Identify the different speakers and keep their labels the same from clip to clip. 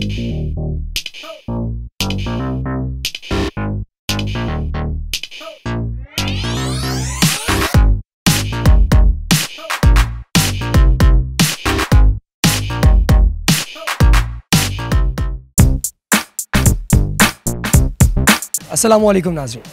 Speaker 1: अस्सलामु अलैकुम नाज़रीन,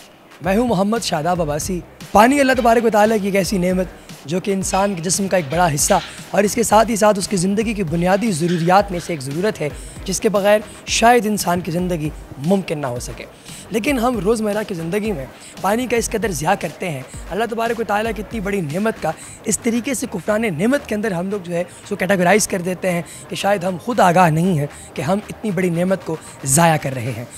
Speaker 1: मैं हूँ मोहम्मद शादाब अब्बासी। पानी अल्लाह तबारक व तआला की एक ऐसी नेमत जो कि इंसान के जिस्म का एक बड़ा हिस्सा और इसके साथ ही साथ उसकी ज़िंदगी की बुनियादी ज़रूरियात में से एक ज़रूरत है, जिसके बग़ैर शायद इंसान की ज़िंदगी मुमकिन ना हो सके। लेकिन हम रोज़मर्रा की ज़िंदगी में पानी का इस कदर ज़िया करते हैं। अल्लाह तबारक व तआला की इतनी बड़ी नेमत का इस तरीके से कुफ़रान नेमत के अंदर हम लोग जो है उसको कैटेगराइज़ कर देते हैं कि शायद हम खुद आगाह नहीं हैं कि हम इतनी बड़ी नेमत को ज़ाया कर रहे हैं।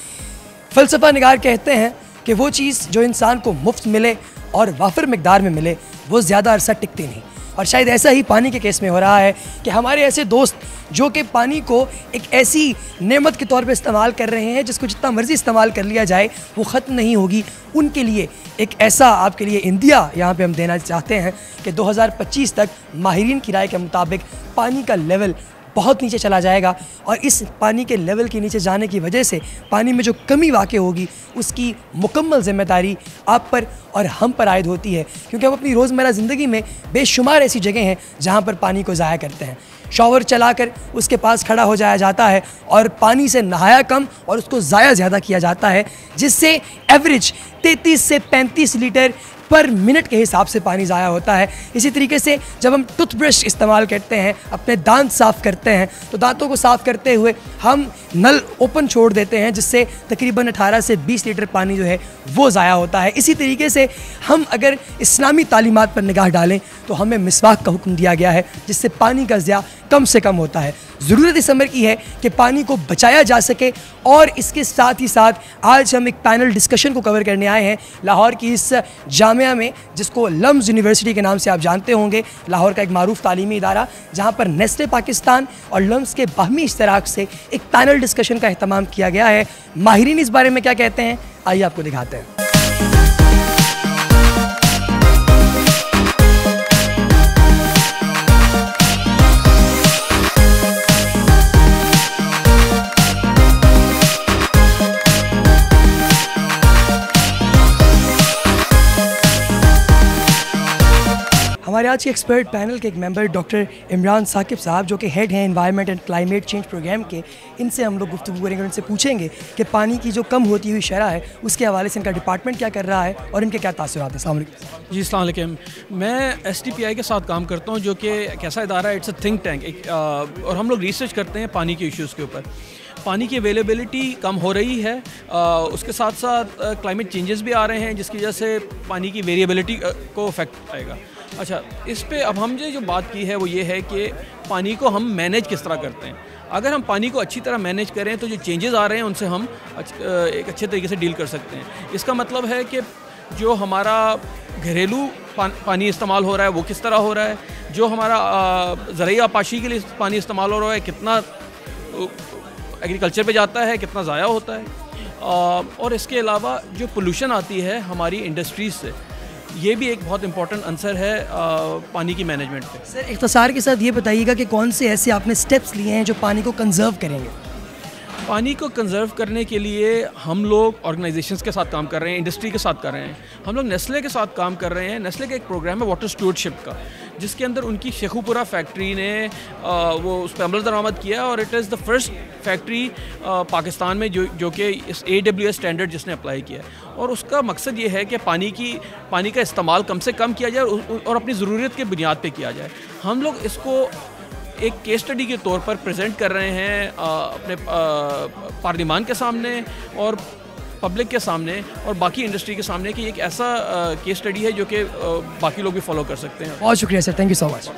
Speaker 1: फ़लसफ़ा निगार कहते हैं कि वो चीज़ जो इंसान को मुफ्त मिले और वाफिर मिकदार में मिले वो ज़्यादा अरसा टिकती नहीं। और शायद ऐसा ही पानी के केस में हो रहा है कि हमारे ऐसे दोस्त जो कि पानी को एक ऐसी नेमत के तौर पे इस्तेमाल कर रहे हैं जिसको जितना मर्ज़ी इस्तेमाल कर लिया जाए वो ख़त्म नहीं होगी। उनके लिए एक ऐसा आपके लिए इंदिया यहाँ पे हम देना चाहते हैं कि 2025 तक माहिरीन की राय के मुताबिक पानी का लेवल बहुत नीचे चला जाएगा और इस पानी के लेवल के नीचे जाने की वजह से पानी में जो कमी वाक़ होगी उसकी मुकम्मल ज़िम्मेदारी आप पर और हम पर आयद होती है, क्योंकि हम अपनी रोज़मर्रा ज़िंदगी में बेशुमार ऐसी जगह हैं जहाँ पर पानी को ज़ाया करते हैं। शॉवर चलाकर उसके पास खड़ा हो जाया जाता है और पानी से नहाया कम और उसको ज़ाया ज़्यादा किया जाता है, जिससे एवरेज 33 से 35 लीटर पर मिनट के हिसाब से पानी ज़ाया होता है। इसी तरीके से जब हम टूथब्रश इस्तेमाल करते हैं, अपने दांत साफ़ करते हैं, तो दांतों को साफ़ करते हुए हम नल ओपन छोड़ देते हैं, जिससे तकरीबन 18 से 20 लीटर पानी जो है वो ज़ाया होता है। इसी तरीके से हम अगर इस्लामी तालीमात पर निगाह डालें तो हमें मिसवाक का हुक्म दिया गया है, जिससे पानी का ज़िया कम से कम होता है। ज़रूरत इस अमर की है कि पानी को बचाया जा सके और इसके साथ ही साथ आज हम एक पैनल डिस्कशन को कवर करने आए हैं लाहौर की इस जामिया में, जिसको लम्स यूनिवर्सिटी के नाम से आप जानते होंगे। लाहौर का एक मारूफ तालीमी इदारा जहाँ पर नेस्ले पाकिस्तान और लम्स के बाहमी इश्तराक से एक पैनल डिस्कशन का अहतमाम किया गया है। माहिरीन इस बारे में क्या कहते हैं, आइए आपको दिखाते हैं। हमारे आज के एक्सपर्ट पैनल के एक मेंबर डॉक्टर इमरान साकिब साहब, जो कि हेड हैं environment and climate change programme के, इनसे हम लोग गुफ्तगू करेंगे, उनसे पूछेंगे कि पानी की जो कम होती हुई शरह है उसके हवाले से इनका डिपार्टमेंट क्या कर रहा है और इनके क्या तासुरात हैं। अस्सलाम वालेकुम।
Speaker 2: जी अस्सलाम वालेकुम। मैं STPI के साथ काम करता हूँ, जो कि एक ऐसा इदारा है, इट्स अ थिंक टैंक, और हम लोग रिसर्च करते हैं पानी के इश्यूज़ के ऊपर। पानी की अवेलेबिलिटी कम हो रही है, उसके साथ साथ क्लाइमेट चेंजेस भी आ रहे हैं, जिसकी वजह से पानी की वेरिएबिलिटी को अफेक्ट आएगा। अच्छा, इस पे अब हमने जो बात की है वो ये है कि पानी को हम मैनेज किस तरह करते हैं। अगर हम पानी को अच्छी तरह मैनेज करें तो जो चेंजेस आ रहे हैं उनसे हम एक अच्छे तरीके से डील कर सकते हैं। इसका मतलब है कि जो हमारा घरेलू पानी इस्तेमाल हो रहा है वो किस तरह हो रहा है, जो हमारा ज़राई आपाशी के लिए पानी इस्तेमाल हो रहा है कितना एग्रीकल्चर पे जाता है, कितना ज़ाया होता है, और इसके अलावा जो पोल्यूशन आती है हमारी इंडस्ट्रीज़ से, ये भी एक बहुत इंपॉर्टेंट आंसर है पानी की मैनेजमेंट पे।
Speaker 1: सर, इख्तिसार के साथ ये बताइएगा कि कौन से ऐसे आपने स्टेप्स लिए हैं जो पानी को कंजर्व करेंगे।
Speaker 2: पानी को कंजर्व करने के लिए हम लोग ऑर्गेनाइजेशंस के साथ काम कर रहे हैं, इंडस्ट्री के साथ कर रहे हैं। हम लोग नेस्ले के साथ काम कर रहे हैं। नेस्ले का एक प्रोग्राम है वाटर स्टूवर्डशिप का, जिसके अंदर उनकी शेखुपुरा फैक्ट्री ने वो उस पर अमल दरामद किया, और it is the first factory Pakistan में जो कि इस AWS स्टैंडर्ड जिसने अप्लाई किया। और उसका मकसद ये है कि पानी का इस्तेमाल कम से कम किया जाए और अपनी ज़रूरत के बुनियाद पे किया जाए। हम लोग इसको एक केस स्टडी के तौर पर प्रेजेंट कर रहे हैं अपने पार्लिमान के सामने और पब्लिक के सामने और बाकी इंडस्ट्री के सामने, कि एक ऐसा केस स्टडी है जो कि बाकी लोग भी फॉलो कर सकते हैं।
Speaker 1: बहुत शुक्रिया sir, thank you so much.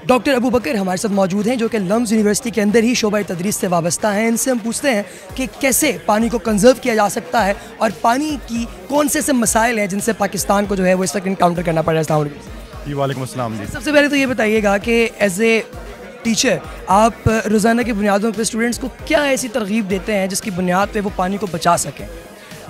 Speaker 1: Doctor Abu Bakar हमारे साथ मौजूद हैं, जो कि लम्स यूनिवर्सिटी के अंदर ही शोबा तदरीस से वाबस्ता हैं। इनसे हम पूछते हैं कि कैसे पानी को कंजर्व किया जा सकता है और पानी की कौन से ऐसे मसाइल हैं जिनसे पाकिस्तान को जो है वो इस वक्त इनकाउंटर करना पड़ रहा है।
Speaker 3: जी वालेकुम अस्सलाम। जी
Speaker 1: सबसे पहले तो ये बताइएगा कि एज ए टीचर, आप रोज़ाना की बुनियादों पर स्टूडेंट्स को क्या ऐसी तरगीब देते हैं जिसकी बुनियाद पे वो पानी को बचा सकें?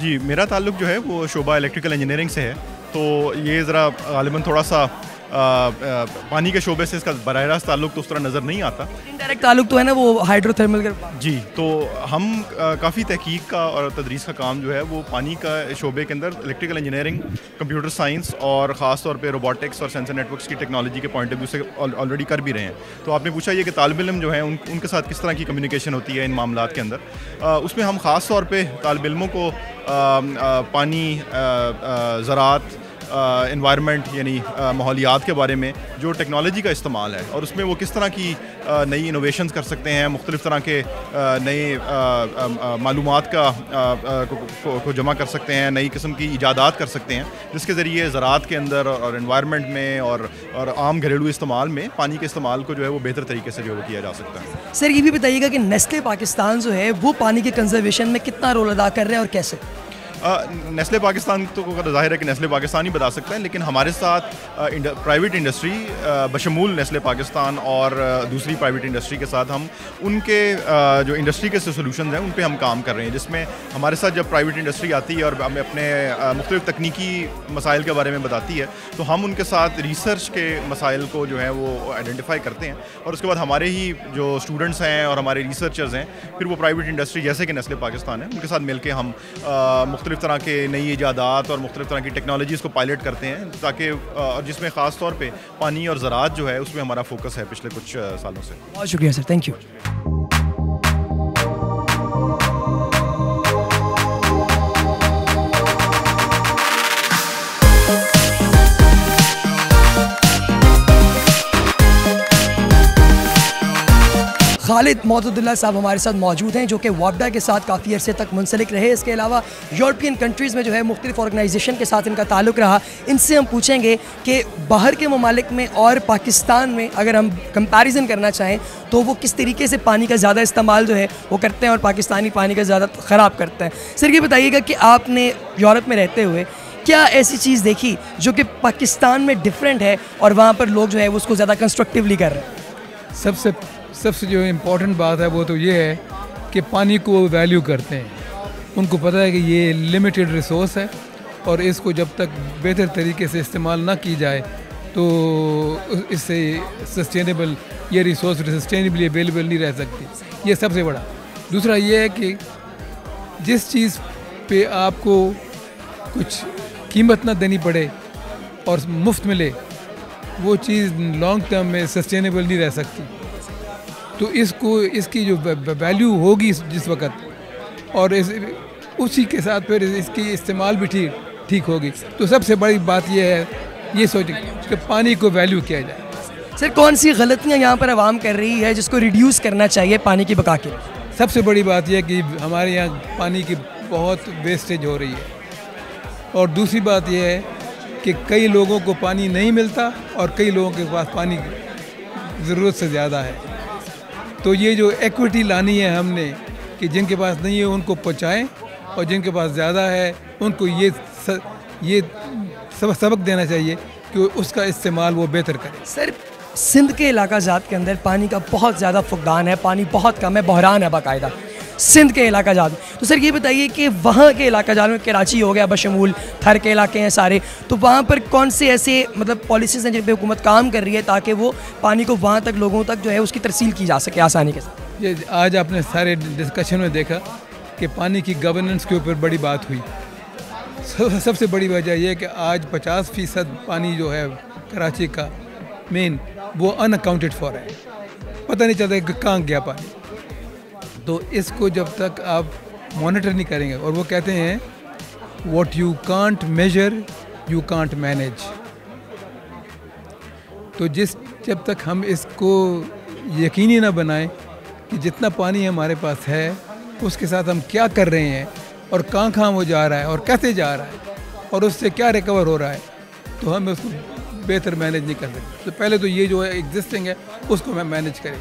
Speaker 3: जी, मेरा ताल्लुक़ जो है वो शोबा इलेक्ट्रिकल इंजीनियरिंग से है, तो ये ज़रा गालिबन थोड़ा सा पानी के शोबे से इसका बराह रास्त ताल्लुक़ तो उस तरह नज़र नहीं आता।
Speaker 1: इनडायरेक्ट ताल्लुक़ तो है ना वो हाइड्रोथर्मल का।
Speaker 3: जी, तो हम काफ़ी तहकीक का और तदरीस का काम जो है वो पानी का शोबे के अंदर इलेक्ट्रिकल इंजीनियरिंग, कंप्यूटर साइंस और ख़ास तौर पे रोबोटिक्स और सेंसर नेटवर्क्स की टेक्नोलॉजी के पॉइंट ऑफ व्यू से ऑलरेडी कर भी रहे हैं। तो आपने पूछा ये कि तालिब इल्म जो है उनके साथ किस तरह की कम्युनिकेशन होती है इन मामलात के अंदर, उसमें हम ख़ास तौर पे तालिब इल्मों को पानी, ज़राअत, एनवायरनमेंट यानी माहौलियात के बारे में जो टेक्नोलॉजी का इस्तेमाल है और उसमें वो किस तरह की नई इनोवेशंस कर सकते हैं, मुख्तलिफ़ तरह के नए मालूमात को जमा कर सकते हैं, नई किस्म की इजादात कर सकते हैं जिसके ज़रिए ज़राअत के अंदर और एनवायरनमेंट में और आम घरेलू इस्तेमाल में पानी के इस्तेमाल को जो है वो बेहतर तरीके से जो है किया जा सकता है।
Speaker 1: सर ये भी बताइएगा कि नेस्ले पाकिस्तान जो है वो पानी के कंजर्वेशन में कितना रोल अदा कर रहे हैं और कैसे?
Speaker 3: नेस्ले पाकिस्तान तो ज़ाहिर है कि नेस्ले पाकिस्तान ही बता सकता है, लेकिन हमारे साथ प्राइवेट इंडस्ट्री बशमूल नेस्ले पाकिस्तान और दूसरी प्राइवेट इंडस्ट्री के साथ हम उनके जो इंडस्ट्री के सोल्यूशन हैं उन पे हम काम कर रहे हैं, जिसमें हमारे साथ जब प्राइवेट इंडस्ट्री आती है और हमें अपने मुख्तलिफ तकनीकी मसाइल के बारे में बताती है तो हम उनके साथ रिसर्च के मसाइल को जो है वो आइडेंटिफाई करते हैं और उसके बाद हमारे ही जो स्टूडेंट्स हैं और हमारे रिसर्चर्स हैं फिर वो प्राइवेट इंडस्ट्री जैसे कि नेस्ले पाकिस्तान है उनके साथ मिल के हम मुख्तलिफ तरह के नई इजादात और मुख्तलिफ तरह की टेक्नोलॉजीज़ को पायलट करते हैं ताकि और जिसमें ख़ास तौर पे पानी और ज़राअत जो है उसमें हमारा फोकस है पिछले कुछ सालों से।
Speaker 1: बहुत शुक्रिया सर, थैंक यू। खालिद मौदुदुल्लाह साहब हमारे साथ मौजूद हैं जो कि वापडा के साथ काफ़ी अरसे तक मुंसलिक रहे। इसके अलावा यूरोपियन कंट्रीज़ में जो है मुख्तलिफ ऑर्गेनाइजेशन के साथ इनका ताल्लुक़ रहा। इनसे हम पूछेंगे कि बाहर के ममालिक में और पाकिस्तान में अगर हम कंपैरिजन करना चाहें तो वो किस तरीके से पानी का ज़्यादा इस्तेमाल जो है वो करते हैं और पाकिस्तानी पानी का ज़्यादा ख़राब करते हैं। सर ये बताइएगा कि आपने यूरोप में रहते हुए क्या ऐसी चीज़ देखी जो कि पाकिस्तान में डिफरेंट है और वहाँ पर लोग जो है उसको ज़्यादा कंस्ट्रक्टिवली कर रहे हैं?
Speaker 4: सबसे जो इम्पोर्टेंट बात है वो तो ये है कि पानी को वो वैल्यू करते हैं। उनको पता है कि ये लिमिटेड रिसोर्स है और इसको जब तक बेहतर तरीके से इस्तेमाल ना की जाए तो इससे सस्टेनेबल ये रिसोर्स सस्टेनेबली अवेलेबल नहीं रह सकती। ये सबसे बड़ा। दूसरा ये है कि जिस चीज़ पे आपको कुछ कीमत ना देनी पड़े और मुफ्त मिले वो चीज़ लॉन्ग टर्म में सस्टेनेबल नहीं रह सकती। तो इसकी जो वैल्यू होगी जिस वक्त और उसी के साथ फिर इसकी इस्तेमाल भी ठीक होगी। तो सबसे बड़ी बात यह है ये सोचें कि पानी को वैल्यू किया जाए।
Speaker 1: सर कौन सी गलतियाँ यहाँ पर आवाम कर रही है जिसको रिड्यूस करना चाहिए पानी की बका के?
Speaker 4: सबसे बड़ी बात यह है कि हमारे यहाँ पानी की बहुत वेस्टेज हो रही है और दूसरी बात यह है कि कई लोगों को पानी नहीं मिलता और कई लोगों के पास पानी ज़रूरत से ज़्यादा है। तो ये जो इक्विटी लानी है हमने कि जिनके पास नहीं है उनको पहुँचाएँ और जिनके पास ज़्यादा है उनको ये सबक देना चाहिए कि उसका इस्तेमाल वो बेहतर करें।
Speaker 1: सर सिंध के इलाका जात के अंदर पानी का बहुत ज़्यादा फुकदान है, पानी बहुत कम है, बहरान है बाकायदा सिंध के इलाका जात में। तो सर ये बताइए कि वहाँ के इलाका जात में कराची हो गया बशमूल थर के इलाके हैं सारे, तो वहाँ पर कौन से ऐसे मतलब पॉलिसीज़ हैं जिन पर हुकूमत काम कर रही है ताकि वो पानी को वहाँ तक लोगों तक जो है उसकी तरसील की जा सके आसानी के साथ?
Speaker 4: ये आज आपने सारे डिस्कशन में देखा कि पानी की गवर्नेंस के ऊपर बड़ी बात हुई। सबसे बड़ी वजह यह है कि आज 50% पानी जो है कराची का मेन वो अनअकाउंटेड फॉर है, पता नहीं चलता कि कहाँ गया पानी। तो इसको जब तक आप मॉनिटर नहीं करेंगे और वो कहते हैं what you can't measure you can't manage, तो जब तक हम इसको यकीनी ना बनाएं कि जितना पानी हमारे पास है उसके साथ हम क्या कर रहे हैं और कहाँ वो जा रहा है और कैसे जा रहा है और उससे क्या रिकवर हो रहा है, तो हम उसको बेहतर मैनेज नहीं कर सकते। तो पहले तो ये जो है एग्जिस्टिंग है उसको हम मैनेज करें।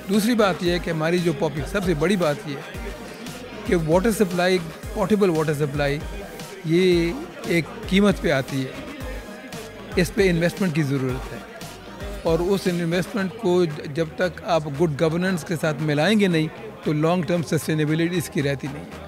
Speaker 4: दूसरी बात ये है कि हमारी जो पॉपुलेशन, सबसे बड़ी बात ये है कि water supply, portable water supply ये एक कीमत पे आती है, इस पे इन्वेस्टमेंट की ज़रूरत है। اور اس انویسٹمنٹ کو جب تک آپ گڈ گورننس کے ساتھ ملائیں گے نہیں تو لانگ ٹرم سسٹینیبلٹی اس کی رہتی نہیں ہے.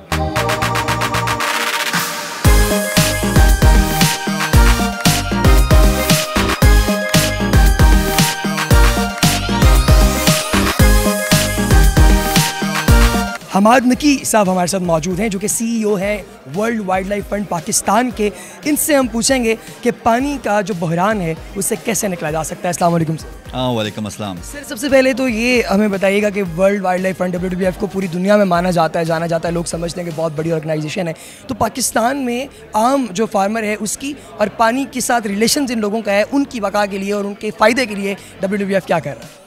Speaker 1: حماد نقی صاحب ہمارے ساتھ موجود ہیں جو کہ سی ای او ہیں World Wildlife Fund Pakistan کے. ان سے ہم پوچھیں گے کہ پانی کا جو بحران ہے اس سے کیسے نکلا جا سکتا ہے. السلام علیکم سر.
Speaker 5: وعلیکم السلام.
Speaker 1: سر سب سے پہلے تو یہ ہمیں بتائیے گا کہ World Wildlife Fund WWF کو پوری دنیا میں مانا جاتا ہے, جانا جاتا ہے, لوگ سمجھتے ہیں کہ بہت بڑی آرگنائزیشن ہے. تو پاکستان میں عام جو فارمر ہے اس کی اور پانی کے ساتھ ریلیشنز ان لوگوں کا ہے, ان کی بقا کے لیے اور ان کے فائدے کے لیے WWF کیا کر رہا ہے؟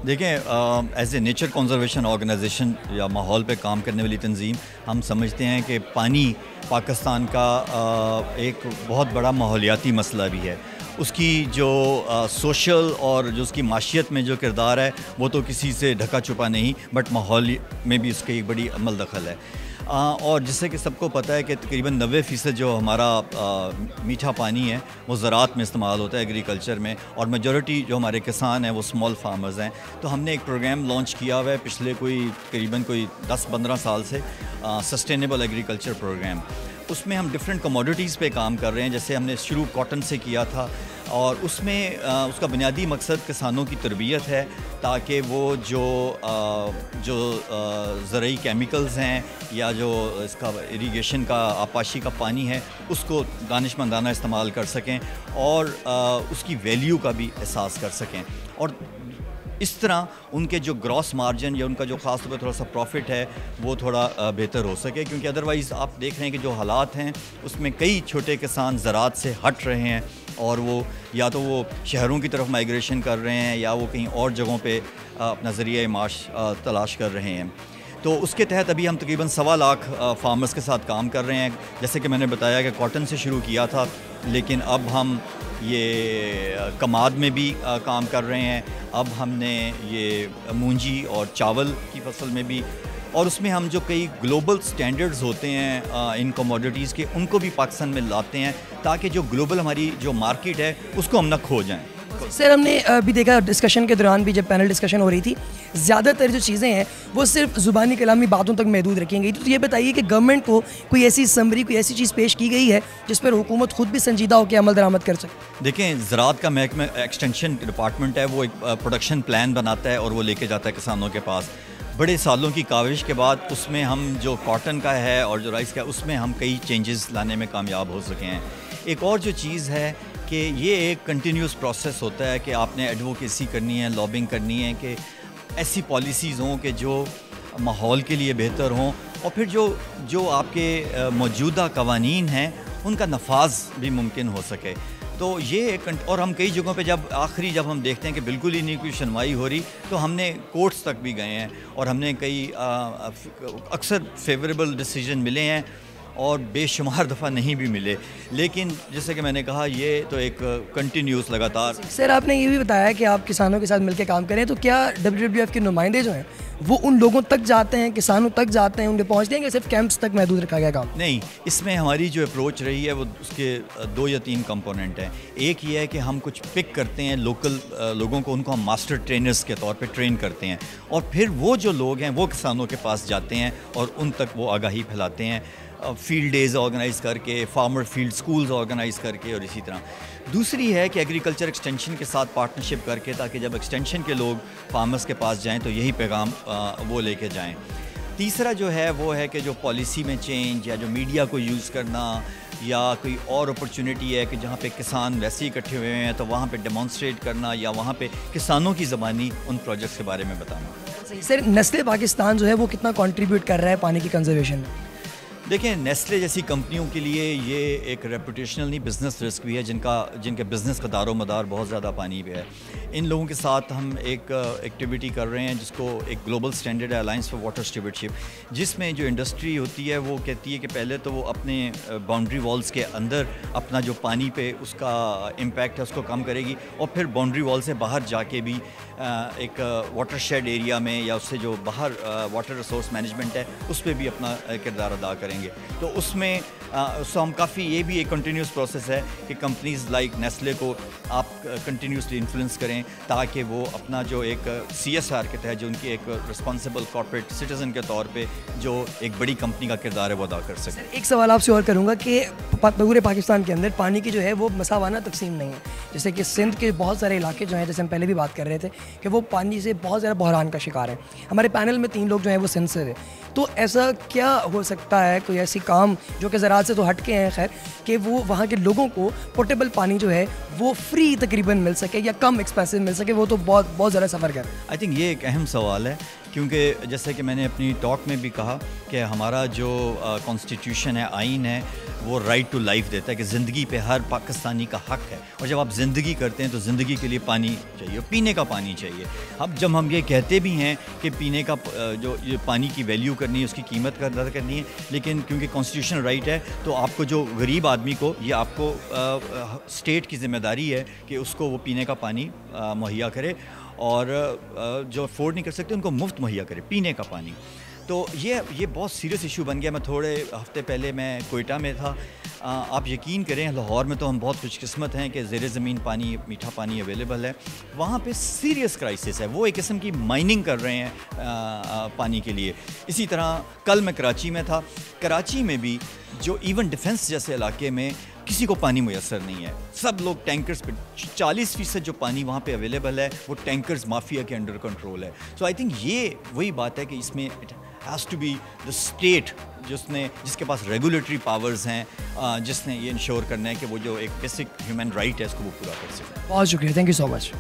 Speaker 5: دیکھیں, as a nature conservation organisation یا ماحول پہ کام کرنے والی تنظیم, ہم سمجھتے ہیں کہ پانی پاکستان کا ایک بہت بڑا ماحولیاتی مسئلہ بھی ہے. اس کی جو سوشل اور جو اس کی معاشیت میں جو کردار ہے وہ تو کسی سے ڈھکا چھپا نہیں, بٹ ماحول میں بھی اس کی ایک بڑی عمل دخل ہے. اور جس سے کہ سب کو پتہ ہے کہ تقریباً 90% جو ہمارا میٹھا پانی ہے وہ زراعت میں استعمال ہوتا ہے, ایگریکلچر میں, اور میجورٹی جو ہمارے کسان ہیں وہ اسمال فارمرز ہیں. تو ہم نے ایک پروگرام لانچ کیا ہوا ہے پچھلے تقریباً 10-15 سال سے, سسٹینیبل ایگریکلچر پروگرام. اس میں ہم ڈفرینٹ کموڈیٹیز پہ کام کر رہے ہیں. جیسے ہم نے شروع کاٹن سے کیا تھا, اور اس میں اس کا بنیادی مقصد کسانوں کی تربیت ہے تاکہ وہ جو زرعی کیمیکلز ہیں یا جو اس کا اریگیشن کا آبپاشی کا پانی ہے اس کو دانش مندانہ استعمال کر سکیں اور اس کی ویلیو کا بھی احساس کر سکیں, اور اس طرح ان کے جو گراس مارجن یا ان کا جو خاص طور پہ تھوڑا سا پروفٹ ہے وہ تھوڑا بہتر ہو سکے. کیونکہ ادروائز آپ دیکھ رہے ہیں کہ جو حالات ہیں اس میں کئی چھوٹے کسان زراعت سے ہٹ رہے ہیں, اور وہ یا تو وہ شہروں کی طرف مائیگریشن کر رہے ہیں یا وہ کہیں اور جگہوں پہ اپنا ذریعہ معاش تلاش کر رہے ہیں. تو اس کے تحت ابھی ہم تقریباً 1.25 لاکھ فارمرز کے ساتھ کام کر رہے ہیں. جیسے کہ میں نے بتایا کہ کاٹن سے شروع کیا تھا, لیکن اب ہم یہ کماد میں بھی کام کر رہے ہیں. اب ہم نے یہ مونجی اور چاول کی فصل میں بھی, اور اس میں ہم جو کئی گلوبل سٹینڈرڈز ہوتے ہیں ان کموڈیٹیز کے ان کو بھی پاکستان میں لاتے ہیں تاکہ جو گلوبل ہماری جو مارکیٹ ہے اس کو ہم نہ کھو جائیں.
Speaker 1: سر ہم نے ابھی دیکھا ڈسکشن کے دوران بھی, جب پینل ڈسکشن ہو رہی تھی, زیادہ تر جو چیزیں ہیں وہ صرف زبانی کلامی باتوں تک محدود رکھی گئی. تو یہ بتائیے کہ گورنمنٹ کو کوئی ایسی سمری, کوئی ایسی چیز پیش کی گئی ہے جس پر حکومت خود بھی سنجیدہ ہو کے عمل درآمد کر سکے؟
Speaker 5: دیکھیں, زراعت کا محکمہ ایکسٹینشن ڈپارٹمنٹ ہے, وہ ایک پروڈکشن پلان بناتا ہے اور وہ لے کے جاتا ہے کسانوں کے پاس. بڑے سالوں کی کاوش کے بعد اس میں ہم جو کاٹن کا ہے اور جو رائس کا ہے اس میں ہم کئی چینجز لانے میں کامیاب ہو سکے ہیں. ایک اور جو چیز ہے کہ یہ ایک کنٹینیوس پروسیس ہوتا ہے کہ آپ نے ایڈوکیسی کرنی ہے, لابنگ کرنی ہے کہ ایسی پالیسیز ہوں کہ جو ماحول کے لیے بہتر ہوں, اور پھر جو آپ کے موجودہ قوانین ہیں ان کا نفاذ بھی ممکن ہو سکے. تو یہ ایک, اور ہم کئی جگہوں پہ جب ہم دیکھتے ہیں کہ بالکل ہی نہیں کوئی سنوائی ہو رہی تو ہم نے کورٹس تک بھی گئے ہیں اور ہم نے کئی اکثر فیوریبل ڈیسیجن ملے ہیں اور بے شمار دفعہ نہیں بھی ملے. لیکن جیسے کہ میں نے کہا یہ تو ایک کنٹینیوس لگاتار.
Speaker 1: سر آپ نے یہ بھی بتایا کہ آپ کسانوں کے ساتھ مل کے کام کریں, تو کیا WWF کے نمائندے جو ہیں وہ ان لوگوں تک جاتے ہیں, کسانوں تک جاتے ہیں, ان کے پہنچتے ہیں کہ صرف کیمپس تک محدود رکھا گیا کام؟
Speaker 5: نہیں, اس میں ہماری جو اپروچ رہی ہے وہ اس کے 2 یا 3 کمپوننٹ ہیں. ایک یہ ہے کہ ہم کچھ پک کرتے ہیں لوکل لوگوں کو, ان کو ہم ماسٹر ٹرینرز کے طور پہ ٹرین کرتے ہیں, اور پھر وہ جو لوگ ہیں وہ کسانوں کے پاس جاتے ہیں اور ان تک وہ آگاہی پھیلاتے ہیں, فیلڈ ڈیز آرگنائز کر کے, فارمر فیلڈ سکولز آرگنائز کر کے, اور اسی طرح. دوسری ہے کہ ایگریکلچر ایکسٹینشن کے ساتھ پارٹنرشپ کر کے, تاکہ جب ایکسٹینشن کے لوگ فارمرز کے پاس جائیں تو یہی پیغام وہ لے کے جائیں. تیسرا جو ہے وہ ہے کہ جو پالیسی میں چینج یا جو میڈیا کو یوز کرنا, یا کوئی اور اپرچونٹی ہے کہ جہاں پہ کسان ویسے ہی اکٹھے ہوئے ہیں تو وہاں پہ ڈیمانسٹریٹ کرنا, یا وہاں پہ کسانوں کی زبانی ان پروجیکٹس کے بارے میں بتانا.
Speaker 1: سر نیسلے پاکستان جو ہے وہ کتنا کنٹریبیوٹ کر رہا ہے پانی کی کنزرویشن میں؟
Speaker 5: دیکھیں, نیسلے جیسی کمپنیوں کے لیے یہ ایک ریپوٹیشنل نہیں بزنس رسک بھی ہے, جن کے بزنس کا دار و مدار بہت زیادہ پانی پہ ہے. ان لوگوں کے ساتھ ہم ایک ایکٹیویٹی کر رہے ہیں جس کو ایک گلوبل سٹینڈرڈ ہے, الائنس فار واٹر اسٹیورڈشپ, جس میں جو انڈسٹری ہوتی ہے وہ کہتی ہے کہ پہلے تو وہ اپنے باؤنڈری والز کے اندر اپنا جو پانی پہ اس کا امپیکٹ ہے اس کو کم کرے گی, اور پھر باؤنڈری وال سے باہر جا کے بھی ایک واٹر شیڈ ایریا میں یا اس سے جو باہر واٹر ریسورس مینجمنٹ ہے اس پہ بھی اپنا کردار ادا کریں کریں گے. تو اس میں ہم کافی یہ بھی ایک کنٹینیوس پروسیس ہے کہ کمپنیز لائک نیسلے کو آپ کنٹینیوسلی انفلوئنس کریں تاکہ وہ اپنا جو ایک CSR کے تحت جو ان کی ایک رسپانسبل کارپوریٹ سٹیزن کے طور پہ جو ایک بڑی کمپنی کا کردار ہے وہ ادا کر سکیں.
Speaker 1: ایک سوال آپ سے اور کروں گا کہ پورے پاکستان کے اندر پانی کی جو ہے وہ مساوانہ تقسیم نہیں ہے. جیسے کہ سندھ کے بہت سارے علاقے جو ہیں، جیسے ہم پہلے بھی بات کر رہے تھے کہ وہ پانی سے بہت زیادہ بحران کا شکار ہیں. ہمارے پینل میں 3 لوگ جو ہیں وہ سندھ سے ہیں. تو ایسا کیا ہو سکتا ہے، کوئی ایسی کام جو کہ زراعت سے تو ہٹ کے ہیں خیر، کہ وہ وہاں کے لوگوں کو پورٹیبل پانی جو ہے وہ فری تقریباً مل سکے یا کم ایکسپینسو مل سکے؟ وہ تو بہت زیادہ سفر کر.
Speaker 5: آئی تھنک یہ ایک اہم سوال ہے، کیونکہ جیسے کہ میں نے اپنی ٹاک میں بھی کہا کہ ہمارا جو کانسٹیٹیوشن ہے، آئین ہے، وہ رائٹ ٹو لائف دیتا ہے کہ زندگی پہ ہر پاکستانی کا حق ہے. اور جب آپ زندگی کرتے ہیں تو زندگی کے لیے پانی چاہیے، پینے کا پانی چاہیے. اب جب ہم یہ کہتے بھی ہیں کہ پینے کا جو یہ پانی کی ویلیو کرنی ہے، اس کی قیمت کا ادا کرنی ہے، لیکن کیونکہ کانسٹیٹیوشن رائٹ ہے تو آپ کو جو غریب آدمی کو، یہ آپ کو اسٹیٹ کی ذمہ داری ہے کہ اس کو وہ پینے کا پانی مہیا کرے، اور جو افورڈ نہیں کر سکتے ان کو مفت مہیا کرے پینے کا پانی. تو یہ بہت سیریس ایشو بن گیا. میں تھوڑے ہفتے پہلے میں کوئٹہ میں تھا. آپ یقین کریں لاہور میں تو ہم بہت خوش قسمت ہیں کہ زیر زمین پانی، میٹھا پانی اویلیبل ہے. وہاں پہ سیریس کرائسس ہے، وہ ایک قسم کی مائننگ کر رہے ہیں پانی کے لیے. اسی طرح کل میں کراچی میں تھا. کراچی میں بھی جو ایون ڈیفنس جیسے علاقے میں کسی کو پانی میسر نہیں ہے. سب لوگ ٹینکرز پہ 40% جو پانی وہاں پہ اویلیبل ہے وہ ٹینکرز مافیا کے انڈر کنٹرول ہے. سو آئی تھنک یہ وہی بات ہے کہ اس میں it has to be the state جس کے پاس ریگولیٹری پاورز ہیں، جس نے یہ انشور کرنا ہے کہ وہ جو ایک بیسک ہیومن رائٹ ہے اس کو وہ پورا کر سکے.
Speaker 1: بہت شکریہ، تھینک یو سو مچ.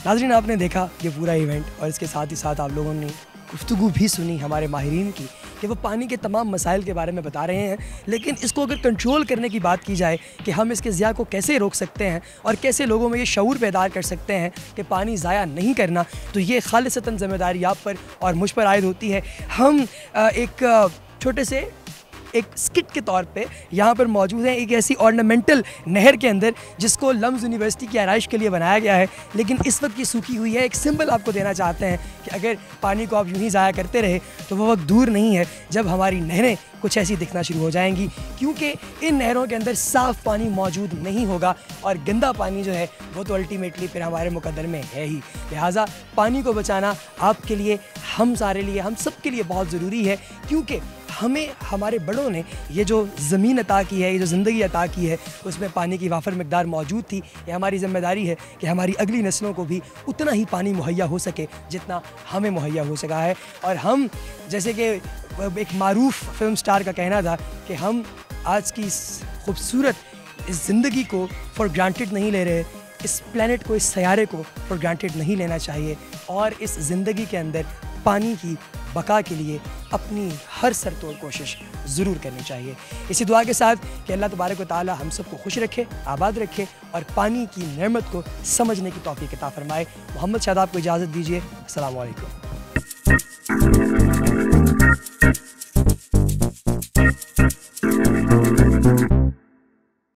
Speaker 1: ناظرین، آپ نے دیکھا یہ پورا ایونٹ، اور اس کے ساتھ ہی ساتھ آپ لوگوں نے گفتگو بھی سنی ہمارے ماہرین کی کہ وہ پانی کے تمام مسائل کے بارے میں بتا رہے ہیں. لیکن اس کو اگر کنٹرول کرنے کی بات کی جائے کہ ہم اس کے ضیاع کو کیسے روک سکتے ہیں اور کیسے لوگوں میں یہ شعور بیدار کر سکتے ہیں کہ پانی ضائع نہیں کرنا، تو یہ خالصتاً ذمہ داری آپ پر اور مجھ پر عائد ہوتی ہے. ہم ایک چھوٹے سے ایک سکٹ کے طور پہ یہاں پر موجود ہیں ایک ایسی آرنامنٹل نہر کے اندر جس کو لمز یونیورسٹی کی آرائش کے لیے بنایا گیا ہے، لیکن اس وقت یہ سوکھی ہوئی ہے. ایک سمبل آپ کو دینا چاہتے ہیں کہ اگر پانی کو آپ یوں ہی ضائع کرتے رہے تو وہ وقت دور نہیں ہے جب ہماری نہریں کچھ ایسی دکھنا شروع ہو جائیں گی، کیونکہ ان نہروں کے اندر صاف پانی موجود نہیں ہوگا اور گندا پانی جو ہے وہ تو الٹیمیٹلی پھر ہمارے مقدر میں ہے ہی. لہٰذا پانی کو بچانا آپ کے لیے، ہم سارے لیے، ہم سب کے لیے بہت ضروری ہے، کیونکہ ہمیں ہمارے بڑوں نے یہ جو زمین عطا کی ہے، یہ جو زندگی عطا کی ہے، اس میں پانی کی وافر مقدار موجود تھی. یہ ہماری ذمہ داری ہے کہ ہماری اگلی نسلوں کو بھی اتنا ہی پانی مہیا ہو سکے جتنا ہمیں مہیا ہو سکا ہے. اور ہم جیسے کہ ایک معروف فلم سٹار کا کہنا تھا کہ ہم آج کی اس خوبصورت اس زندگی کو فار گرانٹیڈ نہیں لے رہے، اس پلینٹ کو، اس سیارے کو فار گرانٹیڈ نہیں لینا چاہیے، اور اس زندگی کے اندر پانی کی بقا کے لیے اپنی ہر سر توڑ کوشش ضرور کرنی چاہیے. اسی دعا کے ساتھ کہ اللہ تبارک و تعالی ہم سب کو خوش رکھے، آباد رکھے اور پانی کی نعمت کو سمجھنے کی توفیق عطا فرمائے. محمد شاداب کو اجازت دیجیے. السلام علیکم.